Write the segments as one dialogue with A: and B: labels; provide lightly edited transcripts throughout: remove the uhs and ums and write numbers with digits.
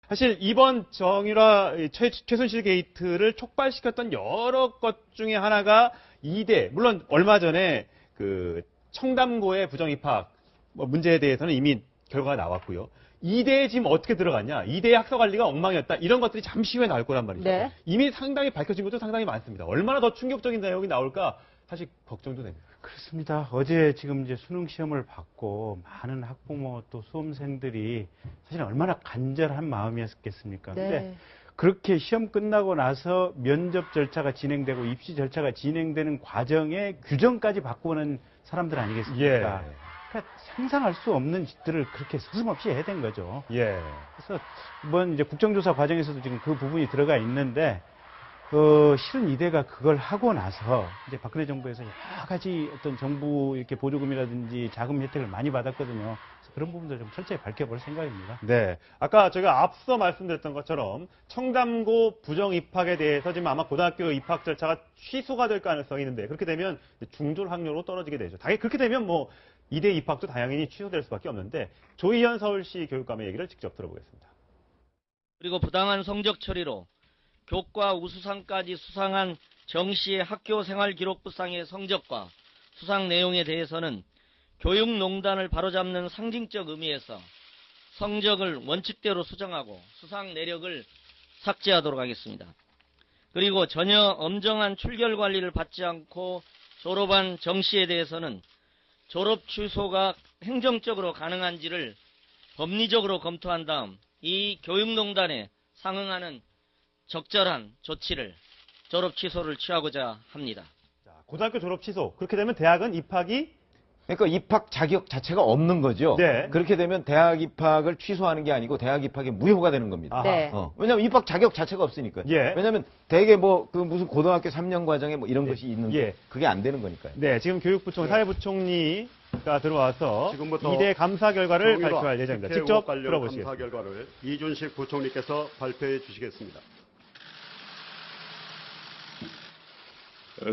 A: 사실 이번 정유라 최순실 게이트를 촉발시켰던 여러 것 중에 하나가 2대, 물론 얼마 전에 그 청담고의 부정입학 문제에 대해서는 이미 결과가 나왔고요. 2대에 지금 어떻게 들어갔냐? 2대의 학사 관리가 엉망이었다. 이런 것들이 잠시 후에 나올 거란 말이죠.
B: 네.
A: 이미 상당히 밝혀진 것도 상당히 많습니다. 얼마나 더 충격적인 내용이 나올까 사실 걱정도 됩니다.
C: 그렇습니다. 어제 지금 이제 수능 시험을 받고 많은 학부모 또 수험생들이 사실 얼마나 간절한 마음이었겠습니까?
B: 네.
C: 근데 그렇게 시험 끝나고 나서 면접 절차가 진행되고 입시 절차가 진행되는 과정에 규정까지 바꾸는 사람들 아니겠습니까?
A: 예.
C: 그러니까 상상할 수 없는 짓들을 그렇게 서슴없이 해야 된 거죠.
A: 예.
C: 그래서 이번 이제 국정조사 과정에서도 지금 그 부분이 들어가 있는데, 실은 이대가 그걸 하고 나서 이제 박근혜 정부에서 여러 가지 어떤 정부 이렇게 보조금이라든지 자금 혜택을 많이 받았거든요. 그래서 그런 부분도 좀 철저히 밝혀볼 생각입니다.
A: 네. 아까 저희가 앞서 말씀드렸던 것처럼 청담고 부정 입학에 대해서 지금 아마 고등학교 입학 절차가 취소가 될 가능성이 있는데 그렇게 되면 중졸 학력으로 떨어지게 되죠. 당연히 그렇게 되면 뭐 2대 입학도 당연히 취소될 수밖에 없는데 조희연 서울시 교육감의 얘기를 직접 들어보겠습니다.
D: 그리고 부당한 성적 처리로 교과 우수상까지 수상한 정 씨의 학교 생활 기록부상의 성적과 수상 내용에 대해서는 교육농단을 바로잡는 상징적 의미에서 성적을 원칙대로 수정하고 수상 내역을 삭제하도록 하겠습니다. 그리고 전혀 엄정한 출결 관리를 받지 않고 졸업한 정 씨에 대해서는 졸업 취소가 행정적으로 가능한지를 법리적으로 검토한 다음 이 교육농단에 상응하는 적절한 조치를 졸업 취소를 취하고자 합니다.
A: 자, 고등학교 졸업 취소. 그렇게 되면 대학은 입학이
E: 그러니까 입학 자격 자체가 없는 거죠.
A: 네.
E: 그렇게 되면 대학 입학을 취소하는 게 아니고 대학 입학이 무효가 되는 겁니다.
A: 아하.
B: 네.
E: 왜냐하면 입학 자격 자체가 없으니까요.
A: 예.
E: 왜냐하면 대개 뭐 그 무슨 고등학교 3년 과정에 뭐 이런 것이 있는데
A: 예.
E: 그게 안 되는 거니까요.
A: 네, 지금 교육부총 사회부총리가 들어와서
F: 지금부터
A: 2대 감사 결과를
F: 정유라
A: 발표할 예정입니다.
F: 국회
A: 직접
F: 의혹 관련
A: 들어보시겠습니다.
F: 감사 결과를 이준식 부총리께서 발표해 주시겠습니다.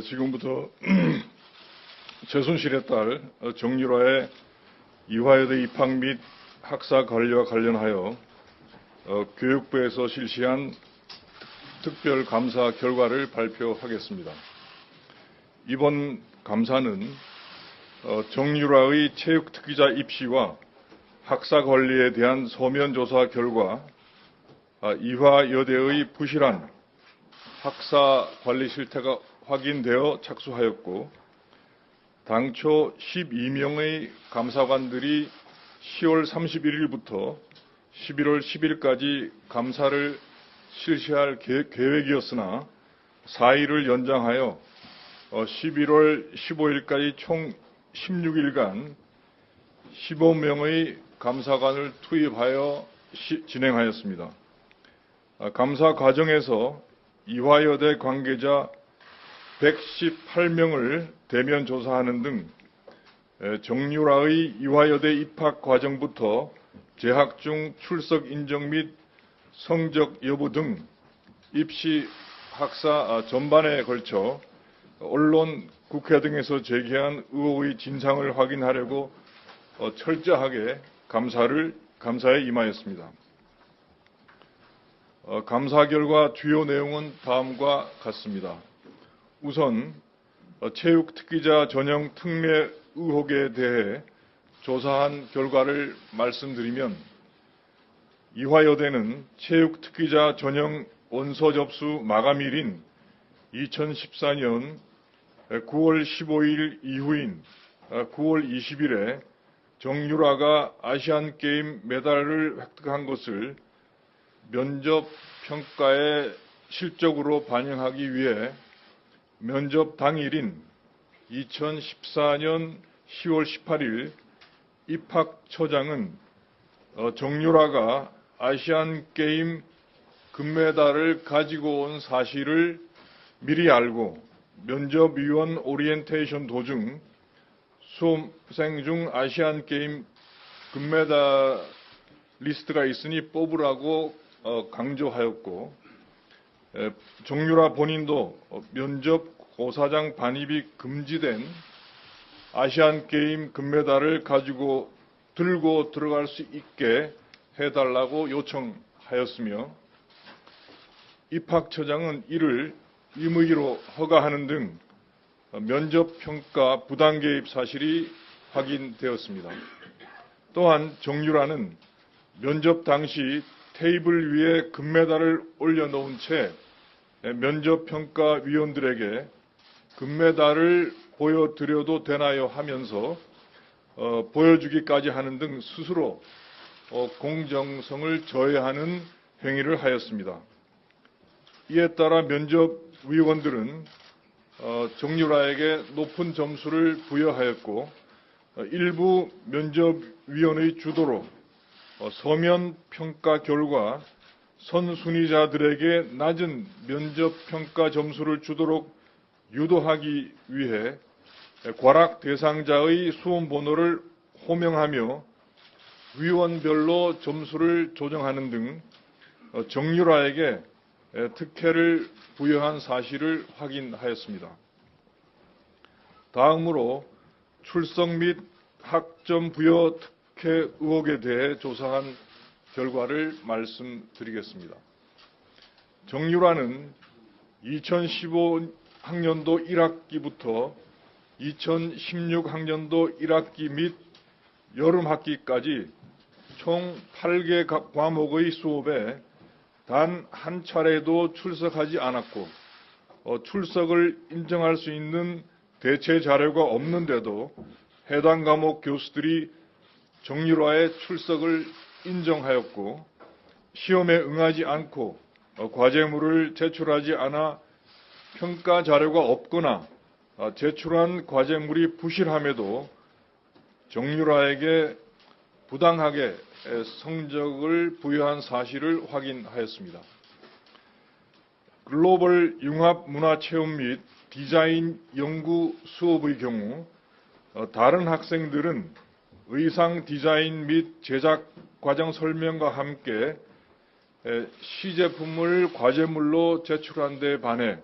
G: 지금부터 최순실의 딸 정유라의 이화여대 입학 및 학사 관리와 관련하여 교육부에서 실시한 특별 감사 결과를 발표하겠습니다. 이번 감사는 정유라의 체육특기자 입시와 학사 관리에 대한 서면 조사 결과 이화여대의 부실한 학사 관리 실태가 확인되어 착수하였고 당초 12명의 감사관들이 10월 31일부터 11월 10일까지 감사를 실시할 계획이었으나 4일을 연장하여 11월 15일까지 총 16일간 15명의 감사관을 투입하여 진행하였습니다. 감사 과정에서 이화여대 관계자 118명을 대면 조사하는 등 정유라의 이화여대 입학 과정부터 재학 중 출석 인정 및 성적 여부 등 입시 학사 전반에 걸쳐 언론, 국회 등에서 제기한 의혹의 진상을 확인하려고 철저하게 감사에 임하였습니다. 감사 결과 주요 내용은 다음과 같습니다. 우선 체육특기자 전형 특례 의혹에 대해 조사한 결과를 말씀드리면 이화여대는 체육특기자 전형 원서 접수 마감일인 2014년 9월 15일 이후인 9월 20일에 정유라가 아시안게임 메달을 획득한 것을 면접 평가에 실적으로 반영하기 위해 면접 당일인 2014년 10월 18일 입학처장은 정유라가 아시안게임 금메달을 가지고 온 사실을 미리 알고 면접위원 오리엔테이션 도중 수험생 중 아시안게임 금메달 리스트가 있으니 뽑으라고 강조하였고 정유라 본인도 면접 고사장 반입이 금지된 아시안게임 금메달을 들고 들어갈 수 있게 해달라고 요청하였습니다. 하였으며 입학처장은 이를 임의로 허가하는 등 면접평가 부당 개입 사실이 확인되었습니다. 또한 정유라는 면접 당시 테이블 위에 금메달을 올려놓은 채 면접평가위원들에게 금메달을 보여드려도 되나요 하면서 보여주기까지 하는 등 스스로 공정성을 저해하는 행위를 하였습니다. 이에 따라 면접위원들은 정유라에게 높은 점수를 부여하였고 일부 면접위원의 주도로 서면 평가 결과 선순위자들에게 낮은 면접평가 점수를 주도록 유도하기 위해 과락 대상자의 수험 번호를 호명하며 위원별로 점수를 조정하는 등 정유라에게 특혜를 부여한 사실을 확인하였습니다. 다음으로 출석 및 학점 부여 특혜 의혹에 대해 조사한 결과를 말씀드리겠습니다. 정유라는 2015학년도 1학기부터 2016학년도 1학기 및 여름학기까지 총 8개 과목의 수업에 단 한 차례도 출석하지 않았고 출석을 인정할 수 있는 대체 자료가 없는데도 해당 과목 교수들이 정유라의 출석을 인정하였고 시험에 응하지 않고 과제물을 제출하지 않아 평가 자료가 없거나 제출한 과제물이 부실함에도 정유라에게 부당하게 성적을 부여한 사실을 확인하였습니다. 글로벌 융합 문화체험 및 디자인 연구 수업의 경우 다른 학생들은 의상 디자인 및 제작 과정 설명과 함께 시제품을 과제물로 제출한 데 반해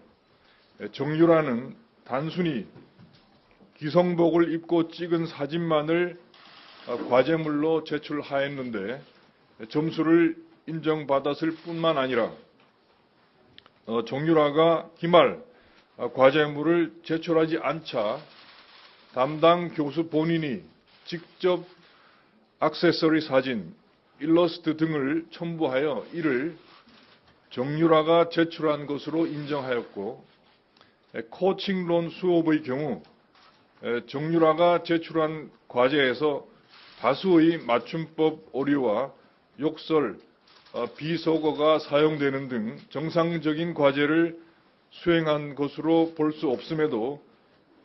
G: 정유라는 단순히 기성복을 입고 찍은 사진만을 과제물로 제출하였는데 점수를 인정받았을 뿐만 아니라 정유라가 기말 과제물을 제출하지 않자 담당 교수 본인이 직접 액세서리 사진, 일러스트 등을 첨부하여 이를 정유라가 제출한 것으로 인정하였고 코칭론 수업의 경우 정유라가 제출한 과제에서 다수의 맞춤법 오류와 욕설, 비속어가 사용되는 등 정상적인 과제를 수행한 것으로 볼 수 없음에도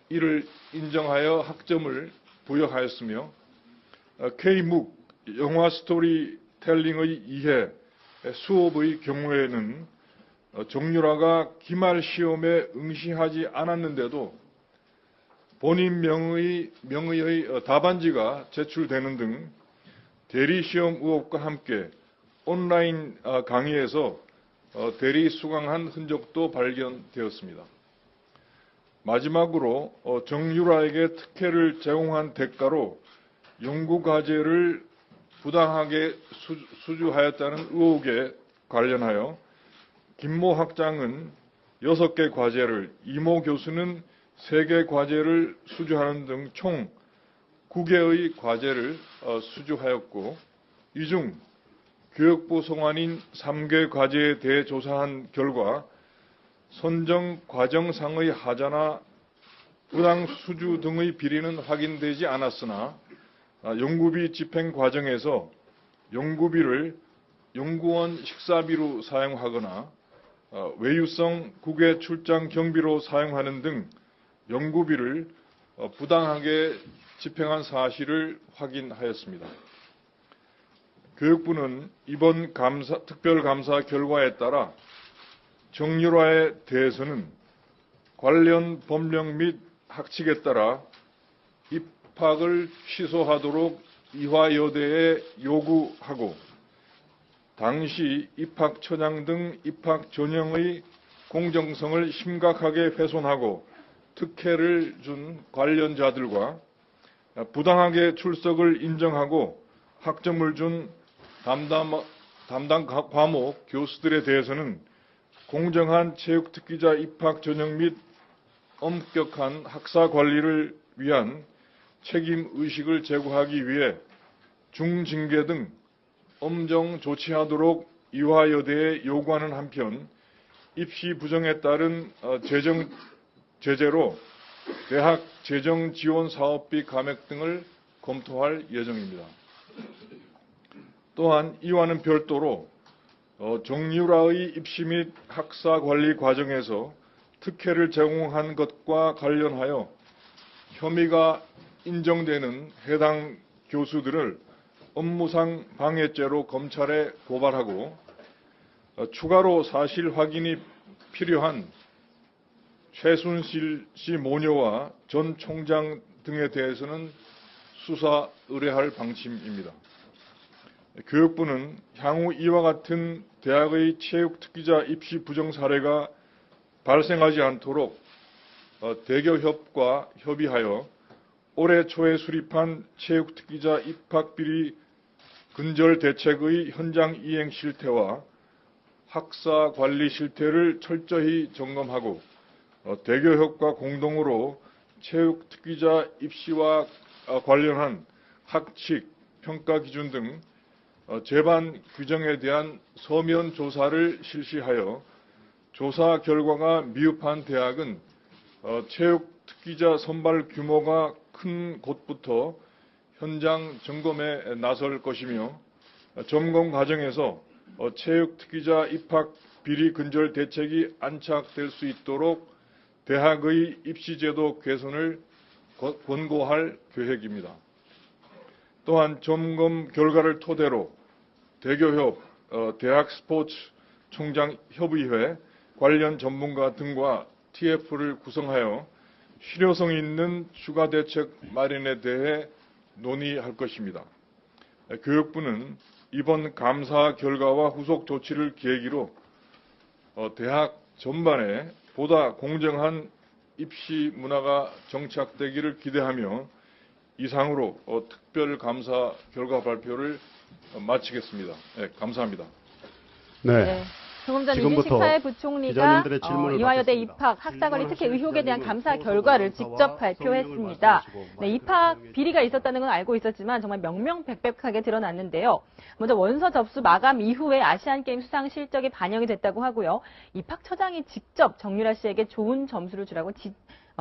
G: 이를 인정하여 학점을 부여하였으며 K묵 영화 스토리텔링의 이해 수업의 경우에는 정유라가 기말 시험에 응시하지 않았는데도 본인 명의의 답안지가 제출되는 등 대리 시험 의혹과 함께 온라인 강의에서 대리 수강한 흔적도 발견되었습니다. 마지막으로 정유라에게 특혜를 제공한 대가로 연구과제를 부당하게 수주하였다는 의혹에 관련하여 김모 학장은 6개 과제를, 이모 교수는 3개 과제를 수주하는 등 총 9개의 과제를 수주하였고 이 중 교육부 송환인 3개 과제에 대해 조사한 결과 선정 과정상의 하자나 부당 수주 등의 비리는 확인되지 않았으나 연구비 집행 과정에서 연구비를 연구원 식사비로 사용하거나 외유성 국외 출장 경비로 사용하는 등 연구비를 부당하게 집행한 사실을 확인하였습니다. 교육부는 이번 특별감사 결과에 따라 정유라에 대해서는 관련 법령 및 학칙에 따라 입학을 취소하도록 이화여대에 요구하고 당시 입학처장 등 입학 전형의 공정성을 심각하게 훼손하고 특혜를 준 관련자들과 부당하게 출석을 인정하고 학점을 준 담당 과목 교수들에 대해서는 공정한 체육특기자 입학 전형 및 엄격한 학사 관리를 위한 책임 의식을 제고하기 위해 중징계 등 엄정 조치하도록 이화여대에 요구하는 한편 입시 부정에 따른 재정 제재로 대학 재정 지원 사업비 감액 등을 검토할 예정입니다. 또한 이와는 별도로 정유라의 입시 및 학사 관리 과정에서 특혜를 제공한 것과 관련하여 혐의가 인정되는 해당 교수들을 업무상 방해죄로 검찰에 고발하고 추가로 사실 확인이 필요한 최순실 씨 모녀와 전 총장 등에 대해서는 수사 의뢰할 방침입니다. 교육부는 향후 이와 같은 대학의 체육특기자 입시 부정 사례가 발생하지 않도록 대교협과 협의하여 올해 초에 수립한 체육특기자 입학비리 근절 대책의 현장 이행 실태와 학사 관리 실태를 철저히 점검하고 대교협과 공동으로 체육특기자 입시와 관련한 학칙, 평가 기준 등 제반 규정에 대한 서면 조사를 실시하여 조사 결과가 미흡한 대학은 체육특기자 선발 규모가 큰 곳부터 현장 점검에 나설 것이며 점검 과정에서 체육특기자 입학 비리 근절 대책이 안착될 수 있도록 대학의 입시제도 개선을 권고할 계획입니다. 또한 점검 결과를 토대로 대교협, 대학스포츠총장협의회 관련 전문가 등과 TF를 구성하여 실효성 있는 추가 대책 마련에 대해 논의할 것입니다. 교육부는 이번 감사 결과와 후속 조치를 계기로 대학 전반에 보다 공정한 입시 문화가 정착되기를 기대하며 이상으로 특별 감사 결과 발표를 마치겠습니다. 네, 감사합니다.
F: 네.
B: 조금 전
F: 지금부터
B: 이준식 사회부총리가
F: 기자님들의 질문을
B: 이화여대
F: 받겠습니다.
B: 입학 학사관리 특혜 의혹에 대한
F: 질문하실
B: 감사
F: 기자님은
B: 결과를
F: 소속사와
B: 직접 발표했습니다.
F: 말씀하시고
B: 네, 입학 비리가 있었다는 건 알고 있었지만 정말 명명백백하게 드러났는데요. 먼저 원서 접수 마감 이후에 아시안게임 수상 실적이 반영이 됐다고 하고요. 입학처장이 직접 정유라 씨에게 좋은 점수를 주라고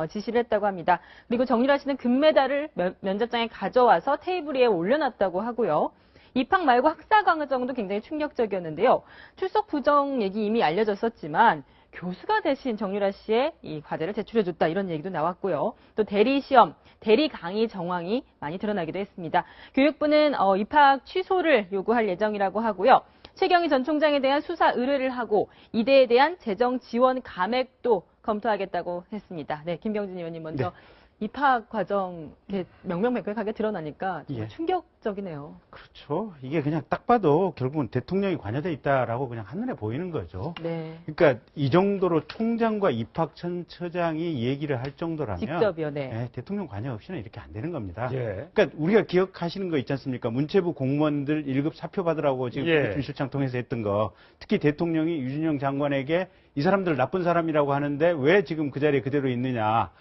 B: 지시를 했다고 합니다. 그리고 정유라 씨는 금메달을 면접장에 가져와서 테이블 위에 올려놨다고 하고요. 입학 말고 학사 과정도 굉장히 충격적이었는데요. 출석 부정 얘기 이미 알려졌었지만 교수가 대신 정유라 씨의 이 과제를 제출해줬다 이런 얘기도 나왔고요. 또 대리 시험, 대리 강의 정황이 많이 드러나기도 했습니다. 교육부는 입학 취소를 요구할 예정이라고 하고요. 최경희 전 총장에 대한 수사 의뢰를 하고 이대에 대한 재정 지원 감액도 검토하겠다고 했습니다. 네, 김병진 의원님 먼저.
C: 네.
B: 입학 과정 명명백백하게 드러나니까 정말
C: 예.
B: 충격적이네요.
C: 그렇죠. 이게 그냥 딱 봐도 결국은 대통령이 관여돼 있다라고 그냥 한눈에 보이는 거죠.
B: 네.
C: 그러니까 이 정도로 총장과 입학처장이 얘기를 할 정도라면
B: 직접이요, 네.
C: 네, 대통령 관여 없이는 이렇게 안 되는 겁니다.
A: 예.
C: 그러니까 우리가 기억하시는 거 있지 않습니까? 문체부 공무원들 1급 사표 받으라고 지금
A: 예.
C: 국무실장 통해서 했던 거. 특히 대통령이 유진영 장관에게 이 사람들 나쁜 사람이라고 하는데 왜 지금 그 자리에 그대로 있느냐.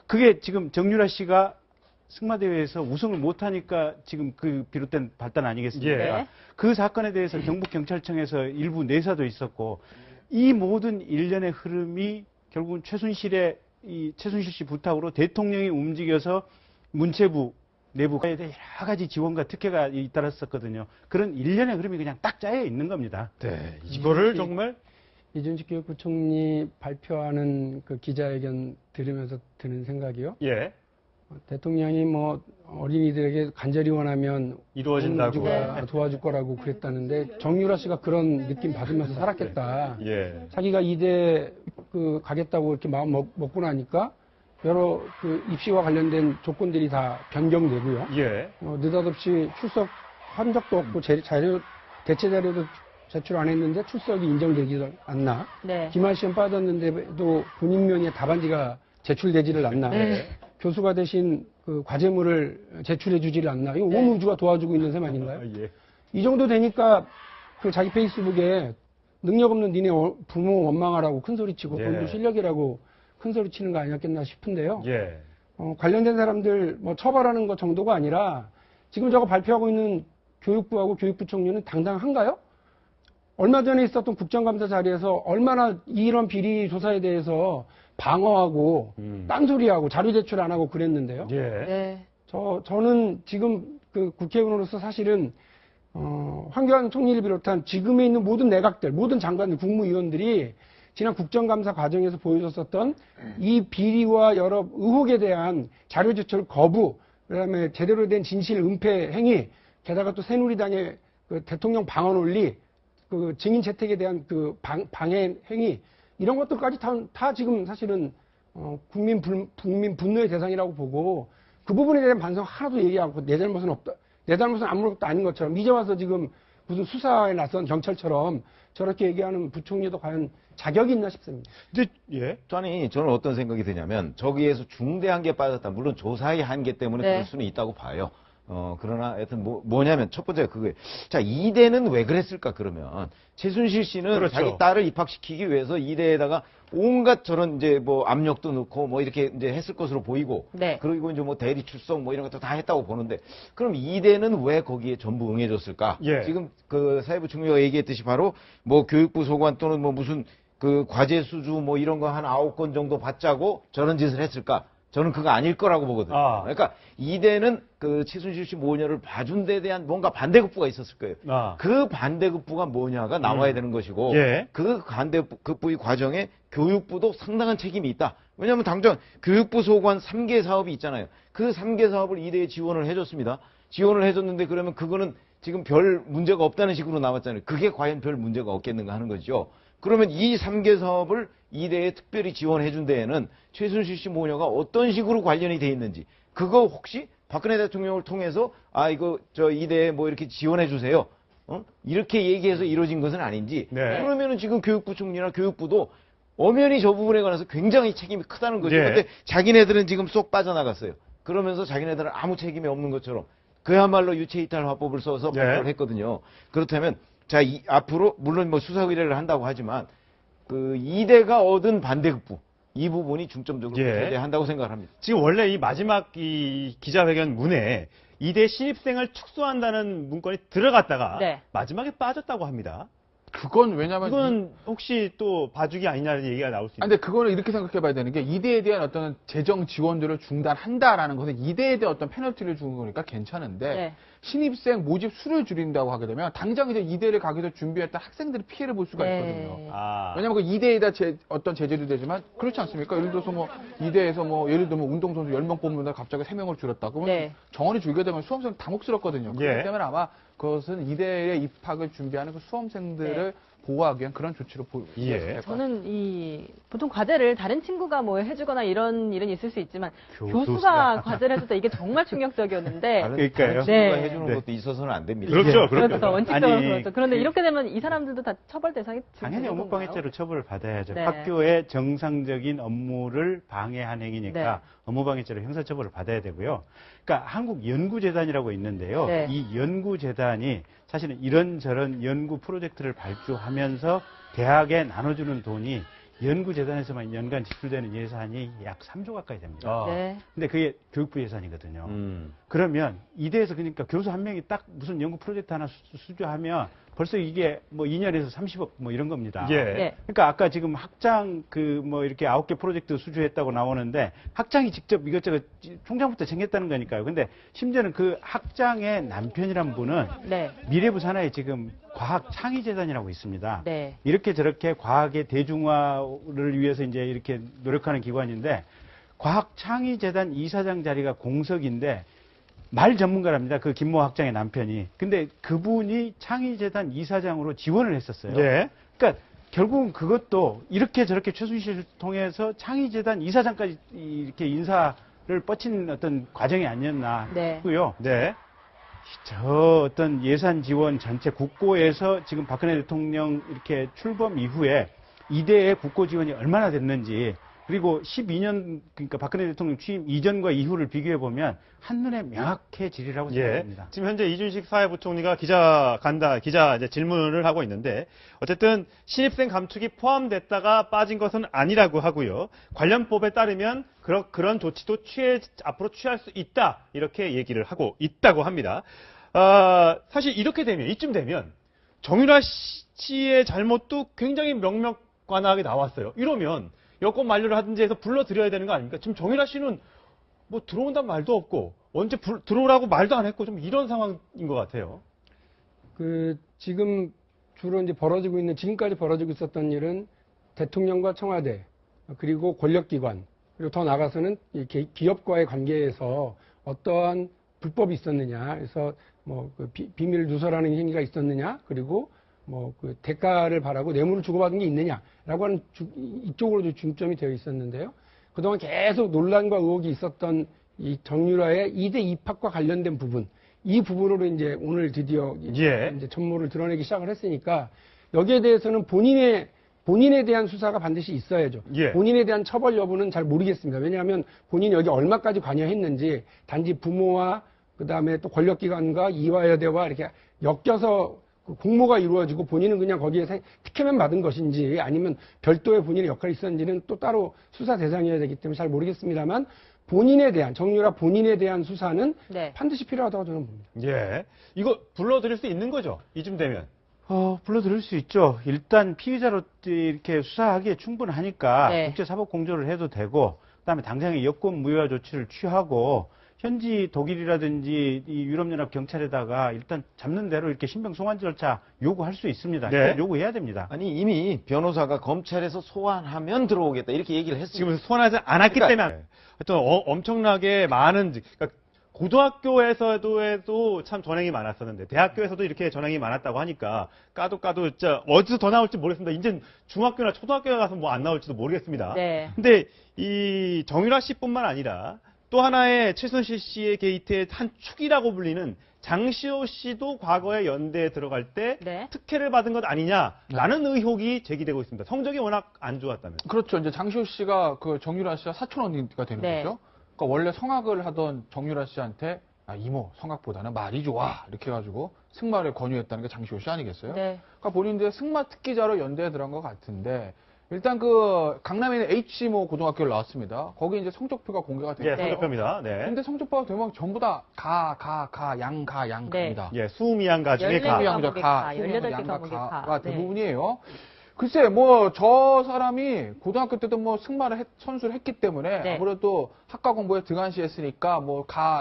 C: 그게 지금 정유라 씨가 승마대회에서 우승을 못하니까 지금 그 비롯된 발단 아니겠습니까?
A: 예.
B: 네.
C: 그 사건에 대해서 경북경찰청에서 일부 내사도 있었고 이 모든 일련의 흐름이 결국은 최순실 씨 부탁으로 대통령이 움직여서 문체부 내부에 대해 여러 가지 지원과 특혜가 잇따랐었거든요. 그런 일련의 흐름이 그냥 딱 짜여 있는 겁니다.
A: 네. 이거를 정말
H: 이준식 교육부총리 발표하는 그 기자회견 들으면서 드는 생각이요.
A: 예.
H: 대통령이 뭐 어린이들에게 간절히 원하면
A: 이루어진다고.
H: 우주가 도와줄 거라고 그랬다는데 정유라 씨가 그런 느낌 받으면서 살았겠다.
A: 예.
H: 자기가 이대 가겠다고 이렇게 마음 먹고 나니까 여러 그 입시와 관련된 조건들이 다 변경되고요.
A: 예.
H: 느닷없이 출석한 적도 없고 대체 자료도 제출 안 했는데 출석이 인정되지도 않나.
B: 네.
H: 기말 시험 빠졌는데도 본인 면에 답안지가 제출되지를 않나.
B: 네.
H: 교수가 대신 그 과제물을 제출해 주지를 않나. 이거 온
B: 네.
H: 우주가 도와주고 있는 셈 아닌가요?
A: 예.
H: 이 정도 되니까 그 자기 페이스북에 능력 없는 니네 부모 원망하라고 큰 소리치고
A: 예.
H: 본도 실력이라고 큰 소리치는 거 아니었겠나 싶은데요.
A: 예.
H: 관련된 사람들 뭐 처벌하는 것 정도가 아니라 지금 저거 발표하고 있는 교육부하고 교육부총리는 당당한가요? 얼마 전에 있었던 국정감사 자리에서 얼마나 이런 비리 조사에 대해서 방어하고 딴소리하고 자료 제출 안 하고 그랬는데요.
A: 예.
B: 네.
H: 저는 지금 그 국회의원으로서 사실은 황교안 총리를 비롯한 지금에 있는 모든 내각들, 모든 장관들, 국무위원들이 지난 국정감사 과정에서 보여줬었던 이 비리와 여러 의혹에 대한 자료 제출 거부, 그다음에 제대로 된 진실 은폐 행위, 게다가 또 새누리당의 그 대통령 방어 논리, 그 증인 채택에 대한 그 방해 행위, 이런 것들까지 다 지금 사실은 국민 분노의 대상이라고 보고 그 부분에 대한 반성 하나도 얘기하고 내 잘못은 없다. 내 잘못은 아무것도 아닌 것처럼 이제 와서 지금 무슨 수사에 나선 경찰처럼 저렇게 얘기하는 부총리도 과연 자격이 있나 싶습니다.
A: 근데 예.
E: 아니, 저는 어떤 생각이 드냐면 저기에서 중대한 게 빠졌다. 물론 조사의 한계 때문에
B: 네.
E: 그럴 수는 있다고 봐요. 그러나 하여튼 뭐냐면 첫 번째가 그거예요. 자, 이대는 왜 그랬을까 그러면 최순실 씨는
A: 그렇죠.
E: 자기 딸을 입학시키기 위해서 이대에다가 온갖 저런 이제 뭐 압력도 넣고 뭐 이렇게 이제 했을 것으로 보이고
B: 네.
E: 그리고 이제 뭐 대리 출석 뭐 이런 것도 다 했다고 보는데 그럼 이대는 왜 거기에 전부 응해줬을까?
A: 예.
E: 지금 그 사회부 총리가 얘기했듯이 바로 뭐 교육부 소관 또는 뭐 무슨 그 과제 수주 뭐 이런 거 한 9건 정도 받자고 저런 짓을 했을까? 저는 그거 아닐 거라고 보거든요.
A: 아.
E: 그러니까 이대는 그 최순실 씨 모녀를 봐준 데에 대한 뭔가 반대급부가 있었을 거예요.
A: 아.
E: 그 반대급부가 뭐냐가 나와야 되는 것이고
A: 예.
E: 그 반대급부의 과정에 교육부도 상당한 책임이 있다. 왜냐하면 당장 교육부 소관 3개 사업이 있잖아요. 그 3개 사업을 이대에 지원을 해줬습니다. 지원을 해줬는데 그러면 그거는 지금 별 문제가 없다는 식으로 나왔잖아요. 그게 과연 별 문제가 없겠는가 하는 거죠. 그러면 이 3개 사업을 이대에 특별히 지원해 준 데에는 최순실 씨 모녀가 어떤 식으로 관련이 돼 있는지 그거 혹시 박근혜 대통령을 통해서 이거 저 이대에 뭐 이렇게 지원해 주세요. 이렇게 얘기해서 이루어진 것은 아닌지.
A: 네.
E: 그러면은 지금 교육부 총리나 교육부도 엄연히 저 부분에 관해서 굉장히 책임이 크다는 거죠.
A: 예.
E: 근데 자기네들은 지금 쏙 빠져나갔어요. 그러면서 자기네들은 아무 책임이 없는 것처럼 그야말로 유체이탈 화법을 써서
A: 네.
E: 발표를 했거든요. 그렇다면 자, 앞으로 물론 뭐 수사 의뢰를 한다고 하지만 그 이대가 얻은 반대급부 이 부분이 중점적으로
A: 예.
E: 해야 한다고 생각을 합니다.
A: 지금 원래 이 마지막 이 기자회견 문에 이대 신입생을 축소한다는 문건이 들어갔다가
B: 네.
A: 마지막에 빠졌다고 합니다.
I: 그건 왜냐면
A: 이건 혹시 또 봐주기 아니냐는 얘기가 나올 수 있는.
I: 근데 그거는 이렇게 생각해 봐야 되는 게 이대에 대한 어떤 재정 지원들을 중단한다라는 것은 이대에 대한 어떤 페널티를 주는 거니까 괜찮은데
B: 네.
I: 신입생 모집 수를 줄인다고 하게 되면 당장 이제 이대를 가기 위해서 준비했던 학생들이 피해를 볼 수가
B: 네.
I: 있거든요.
A: 아.
I: 왜냐면 그 이대에다 어떤 제재도 되지만 그렇지 않습니까? 예를 들어서 뭐 이대에서 뭐 예를 들면 운동선수 10명 뽑는다 갑자기 3명을 줄였다. 그러면
B: 네.
I: 정원이 줄게 되면 수험생 당혹스럽거든요.
A: 예.
I: 그렇기 때문에 아마 그것은 이대에 입학을 준비하는 그 수험생들을 보호하기 위한 그런 조치로
A: 예.
B: 저는 보통 과제를 다른 친구가 뭐 해주거나 이런 일은 있을 수 있지만
A: 교수가.
B: 교수가 과제를 해줬다 이게 정말 충격적이었는데
A: 그러니까요.
E: 친구가
B: 네.
E: 해주는
A: 네.
E: 것도 있어서는 안 됩니다.
A: 그렇죠.
B: 그렇죠. 원칙적으로
C: 아니,
B: 그렇죠. 그런데 이렇게 되면 이 사람들도 다 처벌 대상이
C: 당연히
B: 되는
C: 업무방해죄로 처벌을 받아야죠.
B: 네.
C: 학교의 정상적인 업무를 방해한 행위니까
B: 네.
C: 업무방해죄로 형사처벌을 받아야 되고요. 그러니까 한국연구재단이라고 있는데요.
B: 네.
C: 이 연구재단이 사실은 이런저런 연구 프로젝트를 발주하면서 대학에 나눠주는 돈이 연구재단에서만 연간 지출되는 예산이 약 3조 가까이 됩니다.
A: 아.
B: 네.
C: 근데 그게 교육부 예산이거든요. 그러면 이대에서 그러니까 교수 한 명이 딱 무슨 연구 프로젝트 하나 수주하면 벌써 이게 뭐 2년에서 30억 뭐 이런 겁니다.
A: 예.
B: 네.
C: 그러니까 아까 지금 학장 그 뭐 이렇게 9개 프로젝트 수주했다고 나오는데 학장이 직접 이것저것 총장부터 챙겼다는 거니까요. 근데 심지어는 그 학장의 남편이란 분은
B: 네.
C: 미래부 산하에 지금 과학창의재단이라고 있습니다.
B: 네.
C: 이렇게 저렇게 과학의 대중화를 위해서 이제 이렇게 노력하는 기관인데 과학창의재단 이사장 자리가 공석인데 말 전문가랍니다. 그 김모 학장의 남편이. 근데 그분이 창의재단 이사장으로 지원을 했었어요.
A: 예.
C: 그러니까 결국은 그것도 이렇게 저렇게 최순실을 통해서 창의재단 이사장까지 이렇게 인사를 뻗친 어떤 과정이 아니었나
B: 네.
C: 싶고요.
A: 네.
C: 저 어떤 예산 지원 전체 국고에서 지금 박근혜 대통령 이렇게 출범 이후에 이대의 국고 지원이 얼마나 됐는지 그리고 12년 그러니까 박근혜 대통령 취임 이전과 이후를 비교해 보면 한눈에 명확해지리라고
A: 예.
C: 생각합니다.
A: 지금 현재 이준식 사회부총리가 기자 이제 질문을 하고 있는데 어쨌든 신입생 감축이 포함됐다가 빠진 것은 아니라고 하고요. 관련법에 따르면 그런 조치도 앞으로 취할 수 있다 이렇게 얘기를 하고 있다고 합니다. 사실 이렇게 되면 이쯤 되면 정유라 씨의 잘못도 굉장히 명명관하게 나왔어요. 이러면 여권 만료를 하든지 해서 불러드려야 되는 거 아닙니까? 지금 정유라 씨는 뭐 들어온다는 말도 없고 언제 들어오라고 말도 안 했고 좀 이런 상황인 것 같아요.
H: 지금 주로 이제 지금까지 벌어지고 있었던 일은 대통령과 청와대, 그리고 권력기관, 그리고 더 나아가서는 기업과의 관계에서 어떠한 불법이 있었느냐, 그래서 비밀 누설하는 행위가 있었느냐, 그리고 대가를 바라고 뇌물을 주고받은 게 있느냐라고 하는 이쪽으로 중점이 되어 있었는데요. 그동안 계속 논란과 의혹이 있었던 이 정유라의 2대 입학과 관련된 부분, 이 부분으로 이제 오늘 드디어 이제 전모를 드러내기 시작을 했으니까 여기에 대해서는 본인에 대한 수사가 반드시 있어야죠. 본인에 대한 처벌 여부는 잘 모르겠습니다. 왜냐하면 본인이 여기 얼마까지 관여했는지 단지 부모와 그다음에 또 권력기관과 이화여대와 이렇게 엮여서 공모가 이루어지고 본인은 그냥 거기에 특혜만 받은 것인지 아니면 별도의 본인의 역할이 있었는지는 또 따로 수사 대상이어야 되기 때문에 잘 모르겠습니다만 정유라 본인에 대한 수사는 반드시 필요하다고 저는 봅니다.
A: 예. 이거 불러드릴 수 있는 거죠? 이쯤 되면.
C: 불러드릴 수 있죠. 일단 피의자로 이렇게 수사하기에 충분하니까 국제사법공조를 해도 되고, 그다음에 당장의 여권 무효화 조치를 취하고, 현지 독일이라든지 이 유럽연합 경찰에다가 일단 잡는 대로 이렇게 신병 소환 절차 요구할 수 있습니다. 요구해야 됩니다.
E: 아니 이미 변호사가 검찰에서 소환하면 들어오겠다 이렇게 얘기를 했습니다.
A: 지금 소환하지 않았기 때문에 하여튼 엄청나게 많은 그러니까 고등학교에서도 참 전형이 많았었는데 대학교에서도 이렇게 전형이 많았다고 하니까 까도 진짜 어디서 더 나올지 모르겠습니다. 이제 중학교나 초등학교에 가서 뭐 안 나올지도 모르겠습니다. 근데 이 정유라 씨뿐만 아니라 또 하나의 최순실 씨의 게이트의 한 축이라고 불리는 장시호 씨도 과거에 연대에 들어갈 때 특혜를 받은 것 아니냐라는 의혹이 제기되고 있습니다. 성적이 워낙 안 좋았다면서.
I: 그렇죠. 이제 장시호 씨가 정유라 씨와 사촌 언니가 되는 거죠. 그러니까 원래 성악을 하던 정유라 씨한테 이모 성악보다는 말이 좋아 이렇게 해가지고 승마를 권유했다는 게 장시호 씨 아니겠어요? 그러니까 본인들 승마 특기자로 연대에 들어간 것 같은데 일단 강남에 있는 H모 고등학교를 나왔습니다. 거기 이제 성적표가 공개가 됐어요.
A: 성적표입니다.
I: 근데 성적표가 되면 전부 다 갑니다.
A: 수미양가 중에 가.
B: 18개
I: 가가 대부분이에요. 글쎄, 저 사람이 고등학교 때도 승마를 선수를 했기 때문에 아무래도 학과 공부에 등한시했으니까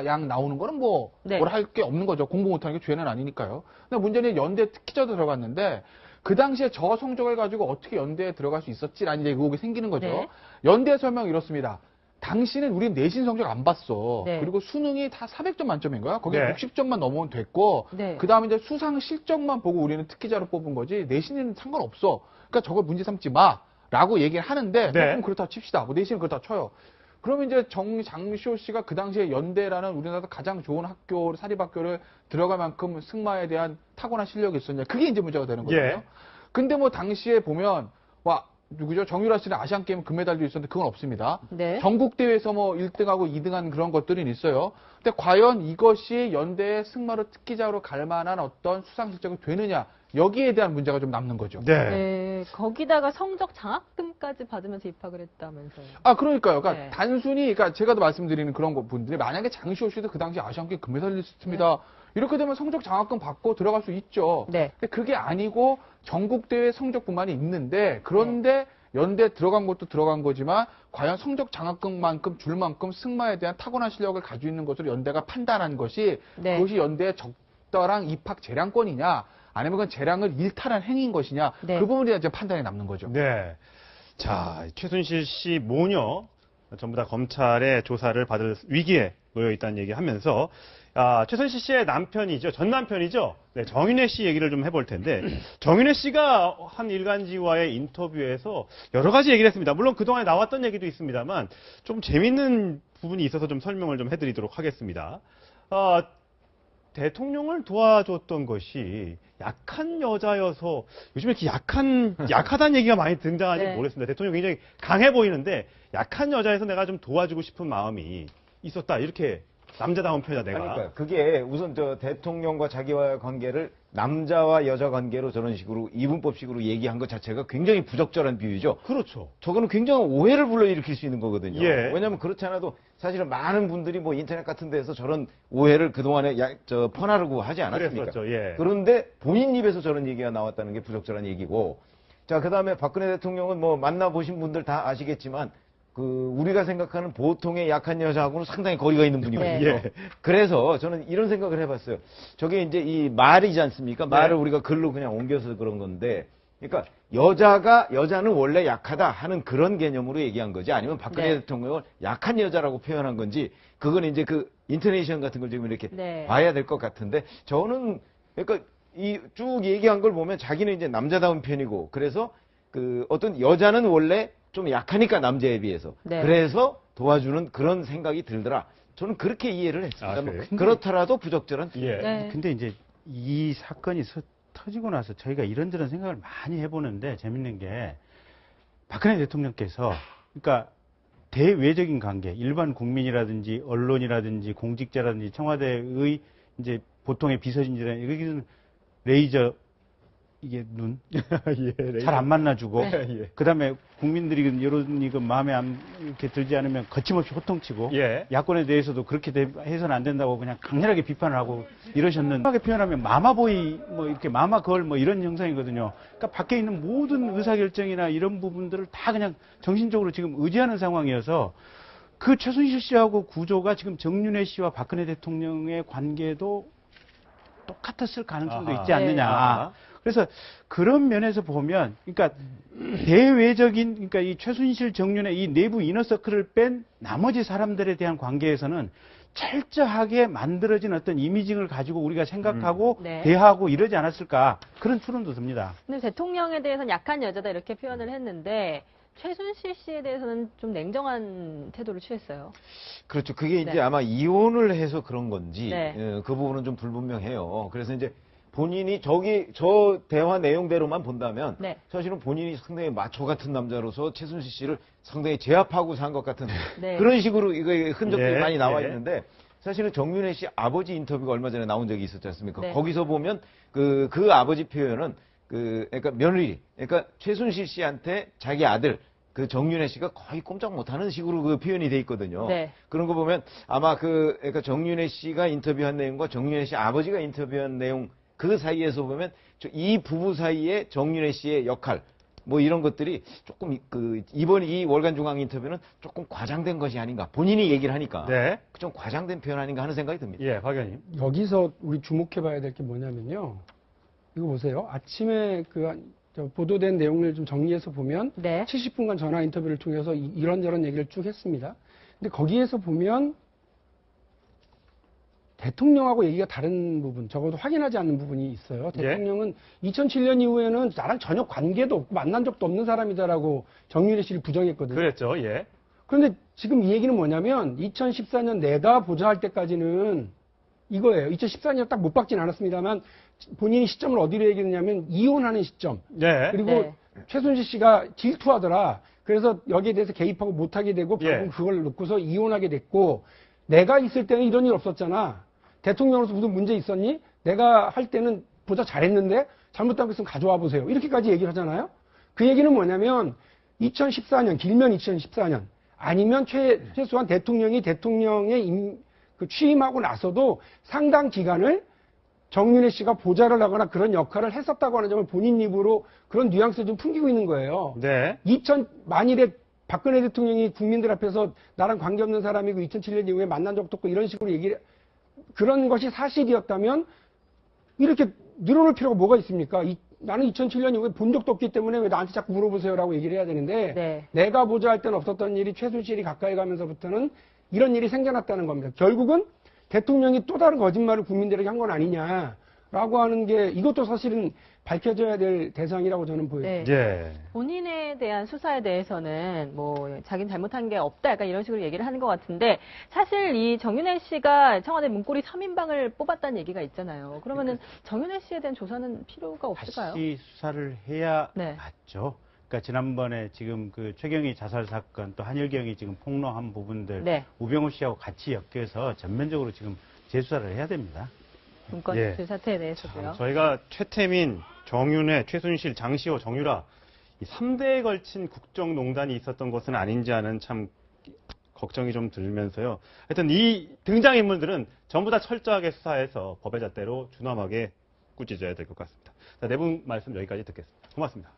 I: 양 나오는 거는 뭘 할 게 없는 거죠. 공부 못하는 게 죄는 아니니까요. 근데 문제는 연대 특기자도 들어갔는데 그 당시에 저 성적을 가지고 어떻게 연대에 들어갈 수 있었지라는 이제 의혹이 생기는 거죠. 연대 설명 이렇습니다. 당신은 우린 내신 성적 안 봤어. 그리고 수능이 다 400점 만점인 거야. 거기에 60점만 넘으면 됐고, 그 다음에 이제 수상 실적만 보고 우리는 특기자로 뽑은 거지 내신은 상관없어. 그러니까 저걸 문제 삼지 마라고 얘기를 하는데 그럼 그렇다 칩시다. 내신은 그렇다 쳐요. 그러면 이제 장시호 씨가 그 당시에 연대라는 우리나라에서 가장 좋은 학교, 사립학교를 들어갈 만큼 승마에 대한 타고난 실력이 있었냐. 그게 이제 문제가 되는 거거든요. 근데 당시에 보면, 누구죠? 정유라 씨는 아시안게임 금메달도 있었는데 그건 없습니다. 전국대회에서 1등하고 2등한 그런 것들은 있어요. 근데 과연 이것이 연대의 승마로 특기자로 갈 만한 어떤 수상 실적이 되느냐. 여기에 대한 문제가 좀 남는 거죠.
B: 거기다가 성적 장학금까지 받으면서 입학을 했다면서요.
I: 그러니까요. 그러니까 단순히, 제가 더 말씀드리는 그런 분들이 만약에 장시호 씨도 그 당시 아시안게임 금메달리스트입니다. 이렇게 되면 성적 장학금 받고 들어갈 수 있죠. 근데 그게 아니고 전국대회 성적뿐만이 있는데 그런데 연대 들어간 것도 들어간 거지만 과연 성적 장학금만큼 줄 만큼 승마에 대한 타고난 실력을 가지고 있는 것으로 연대가 판단한 것이 그것이 연대의 적절한 입학 재량권이냐 아니면 그건 재량을 일탈한 행위인 것이냐 그 부분에 대한 판단이 남는 거죠.
A: 자, 최순실 씨 모녀 전부 다 검찰의 조사를 받을 위기에 놓여 있다는 얘기하면서 최순실 씨의 남편이죠. 전 남편이죠. 정윤회 씨 얘기를 좀 해볼 텐데 정윤회 씨가 한 일간지와의 인터뷰에서 여러 가지 얘기를 했습니다. 물론 그동안에 나왔던 얘기도 있습니다만 좀 재밌는 부분이 있어서 좀 설명을 좀 해드리도록 하겠습니다. 대통령을 도와줬던 것이 약한 여자여서 요즘에 이렇게 약하다는 얘기가 많이 등장하지
B: 네.
A: 모르겠습니다. 대통령이 굉장히 강해 보이는데 약한 여자에서 내가 좀 도와주고 싶은 마음이 있었다. 이렇게 남자다운 편이다, 내가.
E: 그러니까 그게 우선 저 대통령과 자기와의 관계를 남자와 여자 관계로 저런 식으로 이분법식으로 얘기한 것 자체가 굉장히 부적절한 비유죠.
A: 그렇죠.
E: 저거는 굉장한 오해를 불러일으킬 수 있는 거거든요.
A: 예.
E: 왜냐하면 그렇지 않아도 사실은 많은 분들이 뭐 인터넷 같은 데서 저런 오해를 그동안에 퍼나르고 하지 않았습니까?
A: 그랬었죠. 예.
E: 그런데 본인 입에서 저런 얘기가 나왔다는 게 부적절한 얘기고, 자, 그 다음에 박근혜 대통령은 뭐 만나보신 분들 다 아시겠지만 우리가 생각하는 보통의 약한 여자하고는 상당히 거리가 있는 분이거든요.
A: 예.
E: 그래서 저는 이런 생각을 해봤어요. 저게 이제 이 말이지 않습니까? 말을 우리가 글로 그냥 옮겨서 그런 건데, 그러니까 여자는 원래 약하다 하는 그런 개념으로 얘기한 거지, 아니면 박근혜 대통령을 약한 여자라고 표현한 건지, 그건 이제 그 인터네이션 같은 걸 지금 이렇게 봐야 될 것 같은데, 저는 그러니까 이 쭉 얘기한 걸 보면 자기는 이제 남자다운 편이고, 그래서 어떤 여자는 원래 좀 약하니까 남자에 비해서 그래서 도와주는 그런 생각이 들더라. 저는 그렇게 이해를 했습니다. 뭐 그렇더라도 부적절한.
A: 예.
C: 근데 이제 이 사건이 터지고 나서 저희가 이런저런 생각을 많이 해보는데 재밌는 게 박근혜 대통령께서 그러니까 대외적인 관계, 일반 국민이라든지 언론이라든지 공직자라든지 청와대의 이제 보통의 비서진들은 여기는 레이저 이게 눈 잘 안 만나주고 그다음에 국민들이 여론이 마음에 이렇게 들지 않으면 거침없이 호통치고 야권에 대해서도 그렇게 해서는 안 된다고 그냥 강렬하게 비판을 하고 이러셨는데 심하게 표현하면 마마보이 뭐 이렇게 마마걸 뭐 이런 형상이거든요. 그러니까 밖에 있는 모든 의사결정이나 이런 부분들을 다 그냥 정신적으로 지금 의지하는 상황이어서 그 최순실 씨하고 구조가 지금 정윤회 씨와 박근혜 대통령의 관계도 똑같았을 가능성도 있지 않느냐. 그래서 그런 면에서 보면, 그러니까 대외적인, 그러니까 이 최순실 정윤의 이 내부 이너서클을 뺀 나머지 사람들에 대한 관계에서는 철저하게 만들어진 어떤 이미징을 가지고 우리가 생각하고 대하고 이러지 않았을까 그런 추론도 듭니다.
B: 근데 대통령에 대해서는 약한 여자다 이렇게 표현을 했는데 최순실 씨에 대해서는 좀 냉정한 태도를 취했어요.
E: 그렇죠. 그게 이제 아마 이혼을 해서 그런 건지 그 부분은 좀 불분명해요. 그래서 이제 본인이 저 대화 내용대로만 본다면 사실은 본인이 상당히 마초 같은 남자로서 최순실 씨를 상당히 제압하고 산 것 같은 그런 식으로 이거 흔적들이 많이 나와 있는데, 사실은 정윤회 씨 아버지 인터뷰가 얼마 전에 나온 적이 있었지 않습니까? 거기서 보면 그 아버지 표현은 그러니까 며느리, 그러니까 최순실 씨한테 자기 아들 그 정윤회 씨가 거의 꼼짝 못하는 식으로 그 표현이 돼 있거든요. 그런 거 보면 아마 그러니까 정윤회 씨가 인터뷰한 내용과 정윤회 씨 아버지가 인터뷰한 내용 그 사이에서 보면 이 부부 사이에 정윤회 씨의 역할 뭐 이런 것들이 조금 이번 이 월간 중앙 인터뷰는 조금 과장된 것이 아닌가, 본인이 얘기를 하니까 좀 과장된 표현 아닌가 하는 생각이 듭니다.
A: 예, 박 의원님.
H: 여기서 우리 주목해봐야 될 게 뭐냐면요. 이거 보세요. 아침에 보도된 내용을 좀 정리해서 보면 70분간 전화 인터뷰를 통해서 이런저런 얘기를 쭉 했습니다. 근데 거기에서 보면 대통령하고 얘기가 다른 부분, 적어도 확인하지 않는 부분이 있어요. 대통령은 2007년 이후에는 나랑 전혀 관계도 없고 만난 적도 없는 사람이다라고 정윤회 씨를 부정했거든요.
A: 그랬죠.
H: 그런데 지금 이 얘기는 뭐냐면 2014년 내가 보좌할 때까지는 이거예요. 2014년 딱 못 박진 않았습니다만 본인이 시점을 어디로 얘기했냐면 이혼하는 시점. 그리고 최순실 씨가 질투하더라. 그래서 여기에 대해서 개입하고 못하게 되고 결국 그걸 놓고서 이혼하게 됐고, 내가 있을 때는 이런 일 없었잖아. 대통령으로서 무슨 문제 있었니? 내가 할 때는 보다 잘했는데 잘못한 것은 가져와 보세요. 이렇게까지 얘기를 하잖아요. 그 얘기는 뭐냐면 2014년, 길면 2014년 아니면 최소한 대통령의 취임하고 나서도 상당 기간을 정윤회 씨가 보좌를 하거나 그런 역할을 했었다고 하는 점을 본인 입으로 그런 뉘앙스를 좀 풍기고 있는 거예요. 만일에 박근혜 대통령이 국민들 앞에서 나랑 관계없는 사람이고 2007년 이후에 만난 적도 없고 이런 식으로 그런 것이 사실이었다면 이렇게 늘어놓을 필요가 뭐가 있습니까? 나는 2007년 이후에 본 적도 없기 때문에 왜 나한테 자꾸 물어보세요라고 얘기를 해야 되는데 내가 보좌할 때는 없었던 일이 최순실이 가까이 가면서부터는 이런 일이 생겨났다는 겁니다. 결국은 대통령이 또 다른 거짓말을 국민들에게 한 건 아니냐라고 라고 하는 게 이것도 사실은 밝혀져야 될 대상이라고 저는 보여요.
B: 네.
A: 예.
B: 본인에 대한 수사에 대해서는 뭐 자기는 잘못한 게 없다 약간 이런 식으로 얘기를 하는 것 같은데 사실 이 정윤회 씨가 청와대 문고리 3인방을 뽑았다는 얘기가 있잖아요. 그러면은 정윤회 씨에 대한 조사는 필요가 없을까요?
C: 다시 수사를 해야
B: 네.
C: 맞죠. 그러니까 지난번에 지금 그 최경희 자살 사건 또 한일경이 지금 폭로한 부분들
B: 네.
C: 우병우 씨하고 같이 엮여서 전면적으로 지금 재수사를 해야 됩니다.
B: 문건
A: 예.
B: 그 사태에 대해서도요.
A: 저희가 최태민, 정윤회, 최순실, 장시호, 정유라 이 3대에 걸친 국정농단이 있었던 것은 아닌지 하는 참 걱정이 좀 들면서요. 하여튼 이 등장인물들은 전부 다 철저하게 수사해서 법의 잣대로 준엄하게 꾸짖어야 될 것 같습니다. 자, 네 분 말씀 여기까지 듣겠습니다. 고맙습니다.